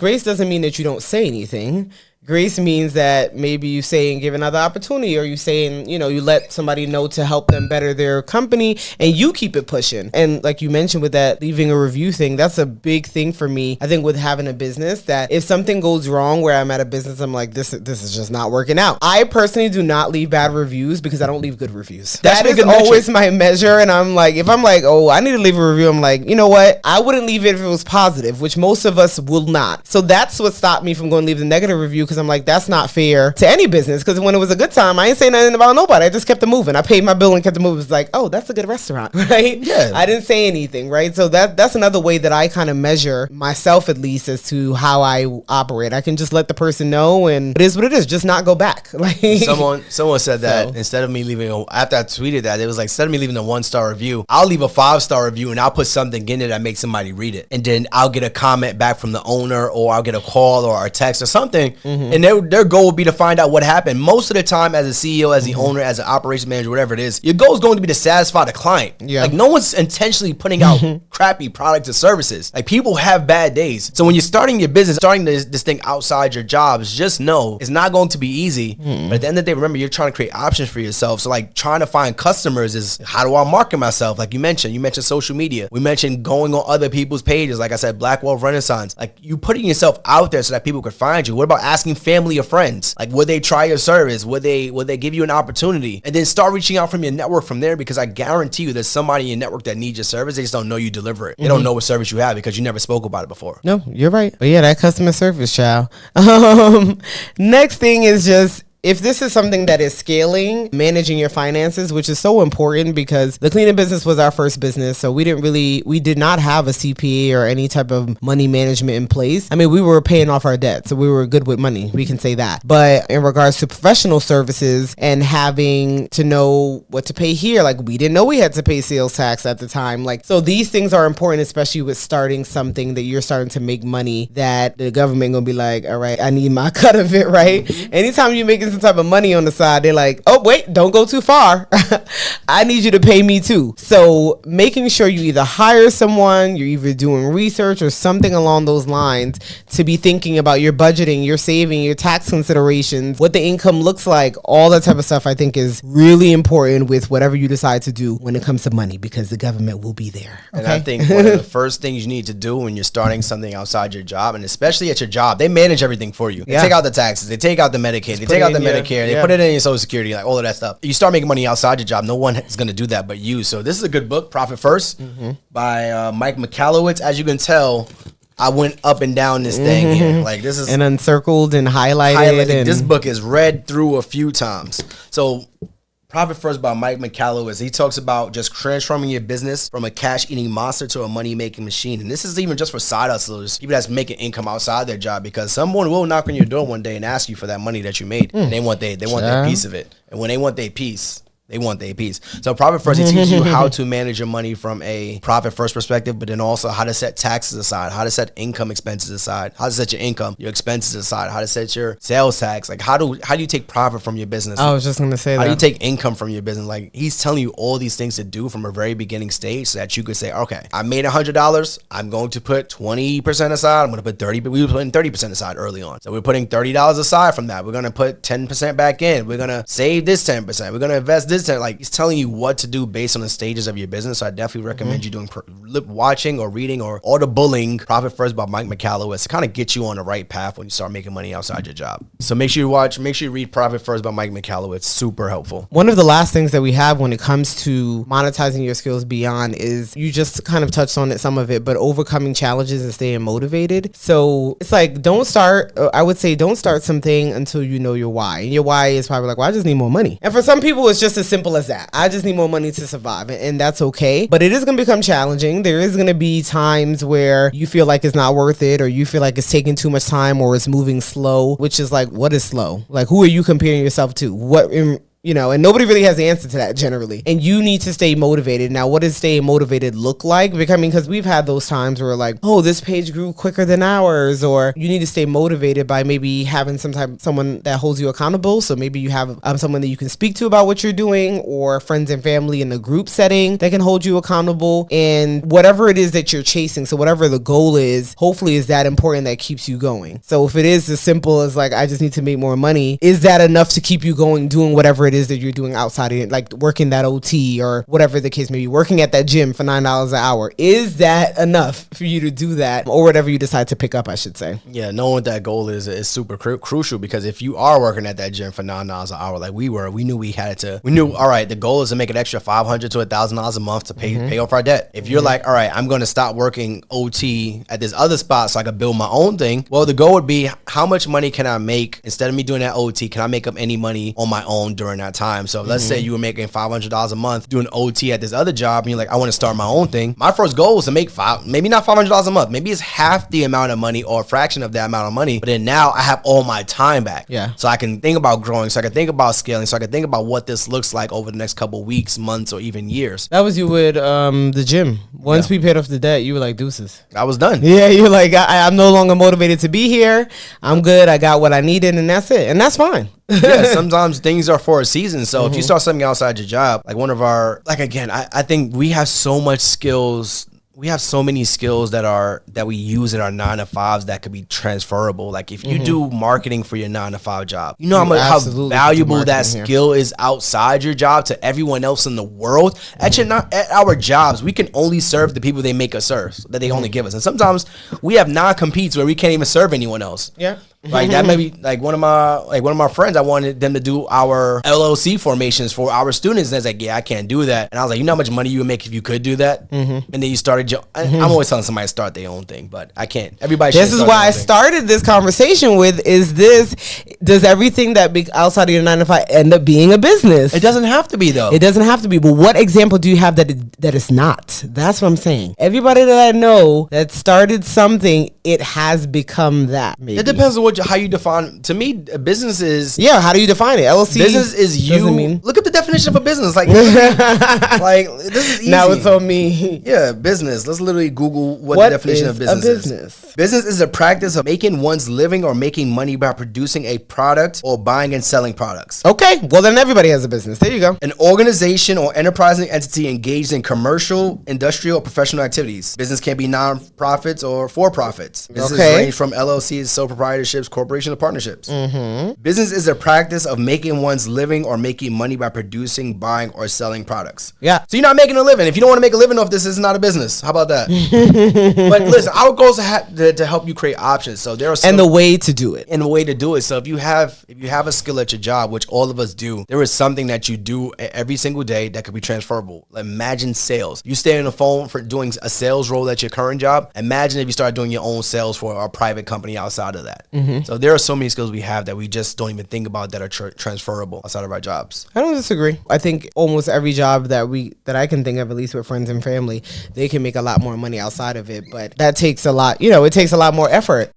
Grace doesn't mean that you don't say anything. Grace means that maybe you say and give another opportunity, or you say and, you let somebody know to help them better their company, and you keep it pushing. And like you mentioned with that leaving a review thing, that's a big thing for me. I think with having a business, that if something goes wrong where I'm at a business, I'm like, this is just not working out. I personally do not leave bad reviews because I don't leave good reviews. That is always my measure. And I'm like, if I'm like, oh, I need to leave a review, I'm like, you know what? I wouldn't leave it if it was positive, which most of us will not. So that's what stopped me from going to leave the negative review, because I'm like, that's not fair to any business. Because when it was a good time, I ain't say nothing about nobody. I just kept it moving. I paid my bill and kept it moving. It's like, oh, that's a good restaurant, right? Yeah. I didn't say anything, right? So that's another way that I kind of measure myself, at least, as to how I operate. I can just let the person know, and it is what it is. Just not go back. Like someone said that instead of me leaving after I tweeted that, it was like, instead of me leaving a 1-star review, I'll leave a 5-star review and I'll put something in it that makes somebody read it, and then I'll get a comment back from the owner, or I'll get a call or a text or something, and their goal would be to find out what happened. Most of the time, as a CEO, as the owner, as an operations manager, whatever it is, your goal is going to be to satisfy the client. Yeah. Like, no one's intentionally putting out crappy products or services. Like, people have bad days. So when you're starting your business, starting this thing outside your jobs, just know it's not going to be easy. But at the end of the day, remember, you're trying to create options for yourself. So like, trying to find customers is, how do I market myself? Like you mentioned social media. We mentioned going on other people's pages. Like I said, Black Wealth Renaissance. Like, you putting yourself out there so that people could find you. What about asking family or friends? Like, would they try your service? Would they give you an opportunity? And then start reaching out from your network from there, because I guarantee you there's somebody in your network that needs your service. They just don't know you deliver it. They don't know what service you have because you never spoke about it before. No, you're right. But yeah, that customer service, child. Next thing is just, if this is something that is scaling, managing your finances, which is so important, because the cleaning business was our first business. So we did not have a CPA or any type of money management in place. I mean, we were paying off our debt, so we were good with money. We can say that. But in regards to professional services and having to know what to pay here, like, we didn't know we had to pay sales tax at the time. Like, so these things are important, especially with starting something that you're starting to make money, that the government gonna be like, all right, I need my cut of it, right? Anytime you make some type of money on the side, they're like, oh wait, don't go too far. I need you to pay me too. So making sure you either hire someone, you're either doing research or something along those lines, to be thinking about your budgeting, your saving, your tax considerations, what the income looks like, all that type of stuff, I think is really important with whatever you decide to do when it comes to money, because the government will be there. Okay? And I think one of the first things you need to do when you're starting something outside your job, and especially at your job, they manage everything for you. They take out the taxes, they take out the Medicaid, they take out the Medicare, they put it in your Social Security, like all of that stuff. You start making money outside your job, no one is going to do that but you. So this is a good book, Profit First, by Mike McAliwitz. As you can tell, I went up and down this thing here. Like, this is and encircled and highlighted. And this book is read through a few times. So Profit First by Mike McAliwitz. He talks about just transforming your business from a cash-eating monster to a money-making machine. And this is even just for side hustlers, people that's making income outside their job, because someone will knock on your door one day and ask you for that money that you made. And they want their piece of it. And when they want their piece, they want their piece. So Profit First, it teaches you how to manage your money from a profit first perspective, but then also how to set taxes aside, how to set income expenses aside, how to set your income, your expenses aside, how to set your sales tax. Like, how do you take profit from your business? I was just going to say how that. do you take income from your business? Like, he's telling you all these things to do from a very beginning stage, so that you could say, okay, I made $100. I'm going to put 20% aside. I'm going to put 30, but we were putting 30% aside early on. So we're putting $30 aside from that. We're going to put 10% back in. We're going to save this 10%. We're going to invest this 10%. Like, he's telling you what to do based on the stages of your business. So I definitely recommend you doing watching or reading or audibling Profit First by Mike McAliwitz to kind of get you on the right path when you start making money outside your job. So make sure you read Profit First by Mike McAliwitz. Super helpful. One of the last things that we have when it comes to monetizing your skills beyond is, you just kind of touched on it, some of it, but overcoming challenges and staying motivated. So it's like, don't start something until you know your why. And your why is probably like, well, I just need more money. And for some people, it's just as simple as that. I just need more money to survive, and that's okay. But it is going to become challenging. There is going to be times where you feel like it's not worth it, or you feel like it's taking too much time, or it's moving slow, which is like, what is slow? Like, who are you comparing yourself to? What and nobody really has the answer to that generally. And you need to stay motivated. Now, what does staying motivated look like? Because we've had those times where like, oh, this page grew quicker than ours, or you need to stay motivated by maybe having someone that holds you accountable. So maybe you have someone that you can speak to about what you're doing, or friends and family in a group setting that can hold you accountable, and whatever it is that you're chasing. So whatever the goal is, hopefully is that important that keeps you going. So if it is as simple as like, I just need to make more money, is that enough to keep you going, doing whatever it is that you're doing outside of it, like working that OT or whatever the case may be, working at that gym for $9 an hour? Is that enough for you to do that, or whatever you decide to pick up, I should say? Yeah, knowing what that goal is super crucial, because if you are working at that gym for $9 an hour, like we knew, all right, the goal is to make an extra $500 to $1,000 a month to pay off our debt. If you're like, all right, I'm going to stop working OT at this other spot so I can build my own thing, well, the goal would be, how much money can I make instead of me doing that OT? Can I make up any money on my own during that time? So let's say you were making $500 a month doing OT at this other job, and you're like, I want to start my own thing. My first goal is to make maybe not $500 a month, maybe it's half the amount of money or a fraction of that amount of money, but then now I have all my time back. Yeah. So I can think about growing, so I can think about scaling, so I can think about what this looks like over the next couple weeks, months, or even years. That was you with the gym. Once we paid off the debt, you were like, deuces. I was done. Yeah, you're like, I'm no longer motivated to be here. I'm good. I got what I needed, and that's it. And that's fine. Yeah, sometimes things are for a season. So if you start something outside your job, like one of our, like again, I think we have so much skills. We have so many skills that we use in our 9 to 5s that could be transferable. Like if you do marketing for your 9 to 5 job, you know how valuable that skill is outside your job to everyone else in the world. At our jobs, we can only serve the people they make us serve, that they only give us. And sometimes we have non-competes where we can't even serve anyone else. Yeah. Like that may be like one of my friends, I wanted them to do our LLC formations for our students. And I was like, yeah, I can't do that. And I was like, you know how much money you would make if you could do that? And then you started I'm always telling somebody to start their own thing, but I can't. Everybody should. This is why I started this conversation with, does everything that be outside of your 9 to 5 end up being a business? It doesn't have to be, though. It doesn't have to be. But what example do you have that it's not? That's what I'm saying. Everybody that I know that started something, it has become that. Maybe. It depends on how you define. To me, a business is. Yeah, how do you define it? LLC. Business is you. Look up the definition of a business. Like, like this is easy. Now it's on me. Yeah, business. Let's literally Google what the definition of business is. Business is a practice of making one's living or making money by producing a product or buying and selling products. Okay, well then everybody has a business. There you go. An organization or enterprising entity engaged in commercial, industrial, or professional activities. Business can be non-profits or for-profits. Business range from LLCs, sole proprietorships, corporations, or partnerships. Business is a practice of making one's living or making money by producing, buying, or selling products. Yeah. So you're not making a living. If you don't want to make a living off this, it's not a business. How about that? But listen, our goal is to help you create options. So there are and the way to do it. And the way to do it. So if you have a skill at your job, which all of us do, there is something that you do every single day that could be transferable. Like imagine sales. You stay on the phone for doing a sales role at your current job. Imagine if you start doing your own sales for a private company outside of that. So there are so many skills we have that we just don't even think about that are transferable outside of our jobs. I don't disagree. I think almost every job that I can think of, at least with friends and family, they can make a lot more money outside of it, but that takes a lot, it takes a lot more effort.